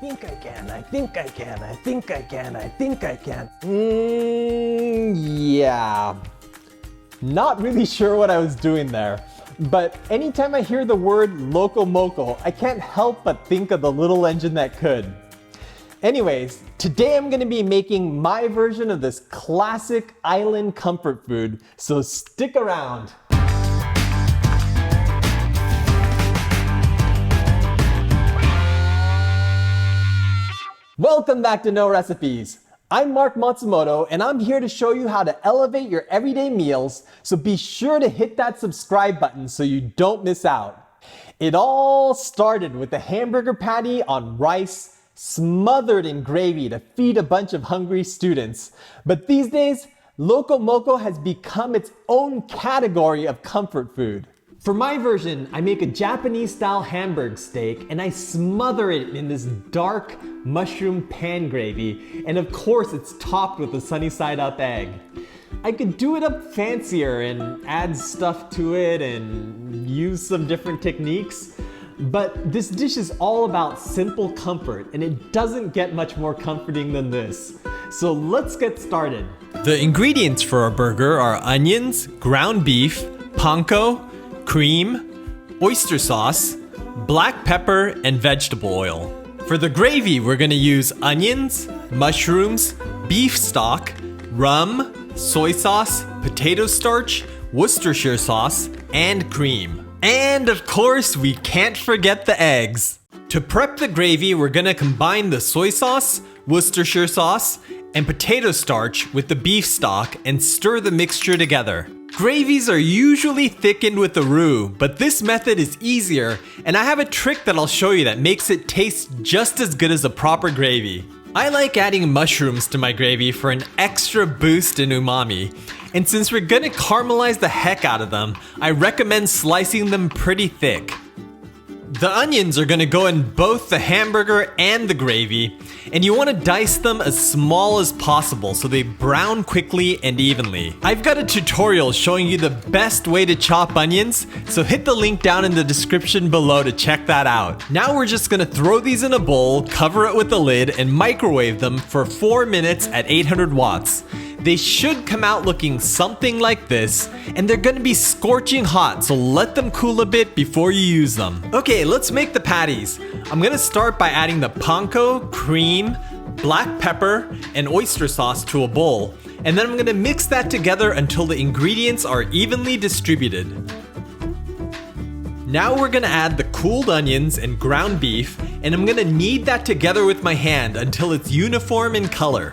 think I can, I think I can, I think I can, I think I can. Yeah. Not really sure what I was doing there. But anytime I hear the word Loco Moco, I can't help but think of the little engine that could. Anyways, today I'm gonna be making my version of this classic island comfort food, so stick around. Welcome back to No Recipes. I'm Mark Matsumoto and I'm here to show you how to elevate your everyday meals, so be sure to hit that subscribe button so you don't miss out. It all started with a hamburger patty on rice, smothered in gravy to feed a bunch of hungry students. But these days, Loco Moco has become its own category of comfort food. For my version, I make a Japanese-style hamburger steak and I smother it in this dark mushroom pan gravy, and of course it's topped with a sunny-side-up egg. I could do it up fancier and add stuff to it and use some different techniques, but this dish is all about simple comfort and it doesn't get much more comforting than this. So let's get started. The ingredients for our burger are onions, ground beef, panko, cream, oyster sauce, black pepper, and vegetable oil. For the gravy, we're gonna use onions, mushrooms, beef stock, rum, soy sauce, potato starch, Worcestershire sauce, and cream. And of course, we can't forget the eggs. To prep the gravy, we're gonna combine the soy sauce, Worcestershire sauce, and potato starch with the beef stock and stir the mixture together. Gravies are usually thickened with the roux, but this method is easier, and I have a trick that I'll show you that makes it taste just as good as a proper gravy. I like adding mushrooms to my gravy for an extra boost in umami. And since we're gonna caramelize the heck out of them, I recommend slicing them pretty thick. The onions are gonna go in both the hamburger and the gravy, and you wanna dice them as small as possible so they brown quickly and evenly. I've got a tutorial showing you the best way to chop onions, so hit the link down in the description below to check that out. Now we're just gonna throw these in a bowl, cover it with a lid, and microwave them for 4 minutes at 800 watts. They should come out looking something like this, and they're gonna be scorching hot, so let them cool a bit before you use them. Okay, let's make the patties. I'm gonna start by adding the panko, cream, black pepper, and oyster sauce to a bowl, and then I'm gonna mix that together until the ingredients are evenly distributed. Now we're gonna add the cooled onions and ground beef, and I'm gonna knead that together with my hand until it's uniform in color.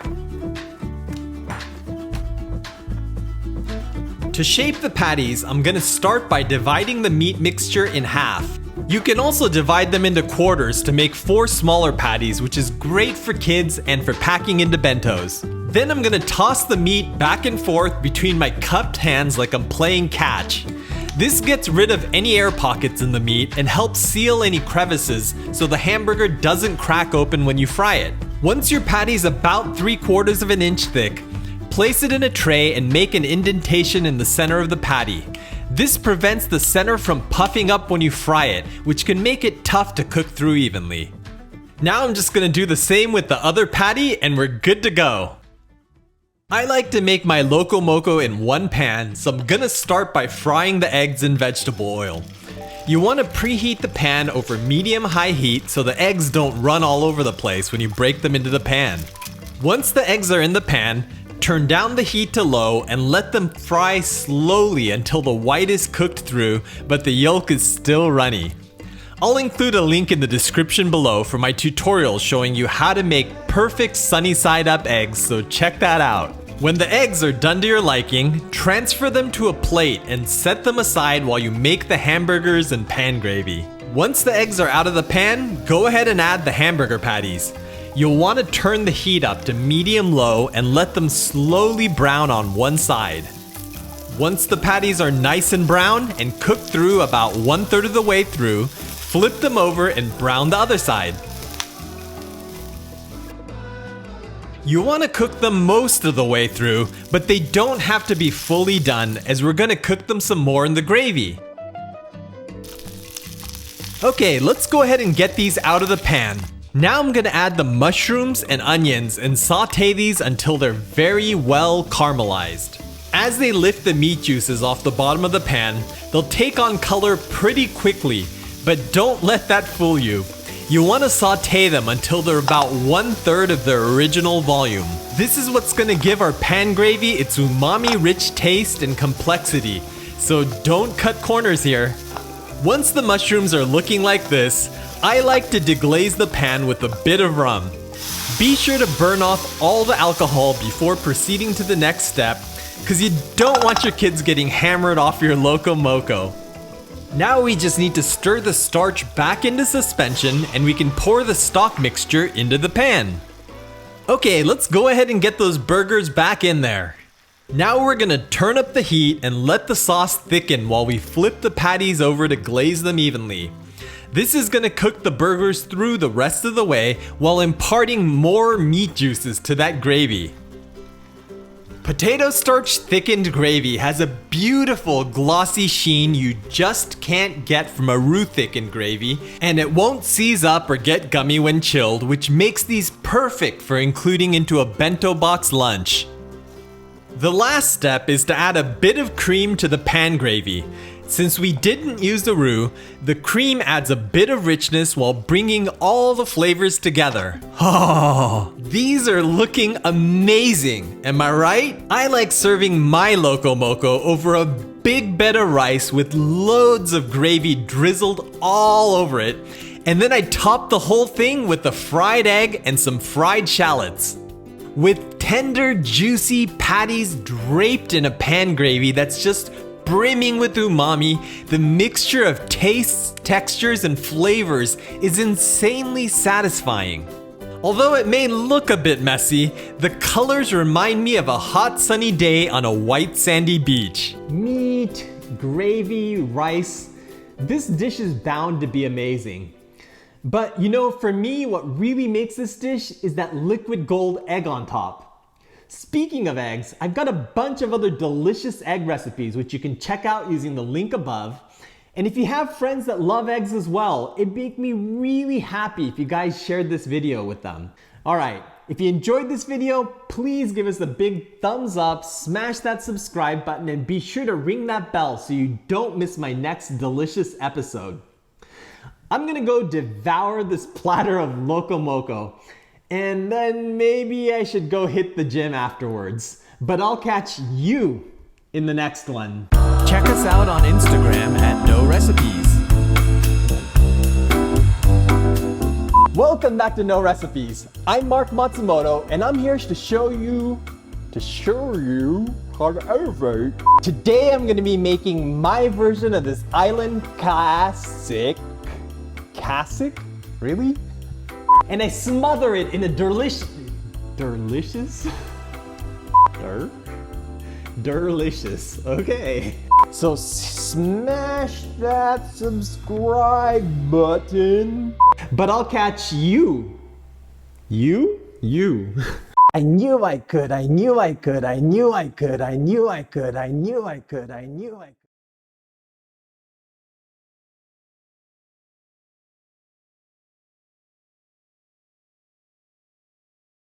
To shape the patties, I'm gonna start by dividing the meat mixture in half. You can also divide them into quarters to make 4 smaller patties, which is great for kids and for packing into bentos. Then I'm gonna toss the meat back and forth between my cupped hands like I'm playing catch. This gets rid of any air pockets in the meat and helps seal any crevices so the hamburger doesn't crack open when you fry it. Once your patty's about 3/4 of an inch thick, place it in a tray and make an indentation in the center of the patty. This prevents the center from puffing up when you fry it, which can make it tough to cook through evenly. Now I'm just gonna do the same with the other patty and we're good to go. I like to make my Loco Moco in one pan, so I'm gonna start by frying the eggs in vegetable oil. You wanna preheat the pan over medium-high heat so the eggs don't run all over the place when you break them into the pan. Once the eggs are in the pan, turn down the heat to low and let them fry slowly until the white is cooked through, but the yolk is still runny. I'll include a link in the description below for my tutorial showing you how to make perfect sunny-side-up eggs, so check that out. When the eggs are done to your liking, transfer them to a plate and set them aside while you make the hamburgers and pan gravy. Once the eggs are out of the pan, go ahead and add the hamburger patties. You'll want to turn the heat up to medium-low and let them slowly brown on one side. Once the patties are nice and brown and cooked through about 1/3 of the way through, flip them over and brown the other side. You want to cook them most of the way through, but they don't have to be fully done as we're going to cook them some more in the gravy. Okay, let's go ahead and get these out of the pan. Now I'm gonna add the mushrooms and onions and saute these until they're very well caramelized. As they lift the meat juices off the bottom of the pan, they'll take on color pretty quickly, but don't let that fool you. You want to saute them until they're about 1/3 of their original volume. This is what's gonna give our pan gravy its umami-rich taste and complexity, so don't cut corners here. Once the mushrooms are looking like this, I like to deglaze the pan with a bit of rum. Be sure to burn off all the alcohol before proceeding to the next step, because you don't want your kids getting hammered off your Loco Moco. Now we just need to stir the starch back into suspension and we can pour the stock mixture into the pan. Okay, let's go ahead and get those burgers back in there. Now we're gonna turn up the heat and let the sauce thicken while we flip the patties over to glaze them evenly. This is gonna cook the burgers through the rest of the way while imparting more meat juices to that gravy. Potato starch thickened gravy has a beautiful glossy sheen you just can't get from a roux thickened gravy, and it won't seize up or get gummy when chilled, which makes these perfect for including into a bento box lunch. The last step is to add a bit of cream to the pan gravy. Since we didn't use the roux, the cream adds a bit of richness while bringing all the flavors together. Oh, these are looking amazing, am I right? I like serving my Loco Moco over a big bed of rice with loads of gravy drizzled all over it, and then I top the whole thing with a fried egg and some fried shallots. With tender, juicy patties draped in a pan gravy that's just brimming with umami, the mixture of tastes, textures, and flavors is insanely satisfying. Although it may look a bit messy, the colors remind me of a hot sunny day on a white sandy beach. Meat, gravy, rice. This dish is bound to be amazing. But you know, for me, what really makes this dish is that liquid gold egg on top. Speaking of eggs, I've got a bunch of other delicious egg recipes which you can check out using the link above. And if you have friends that love eggs as well, it'd make me really happy if you guys shared this video with them. All right, if you enjoyed this video, please give us a big thumbs up, smash that subscribe button, and be sure to ring that bell so you don't miss my next delicious episode. I'm gonna go devour this platter of Loco Moco. And then maybe I should go hit the gym afterwards. But I'll catch you in the next one. Check us out on Instagram at No Recipes. Welcome back to No Recipes. I'm Mark Matsumoto and I'm here to show you how to elevate. Today I'm going to be making my version of this island classic. Classic? Really? And I smother it in a delicious, okay. So smash that subscribe button. But I'll catch you. You. I knew I could.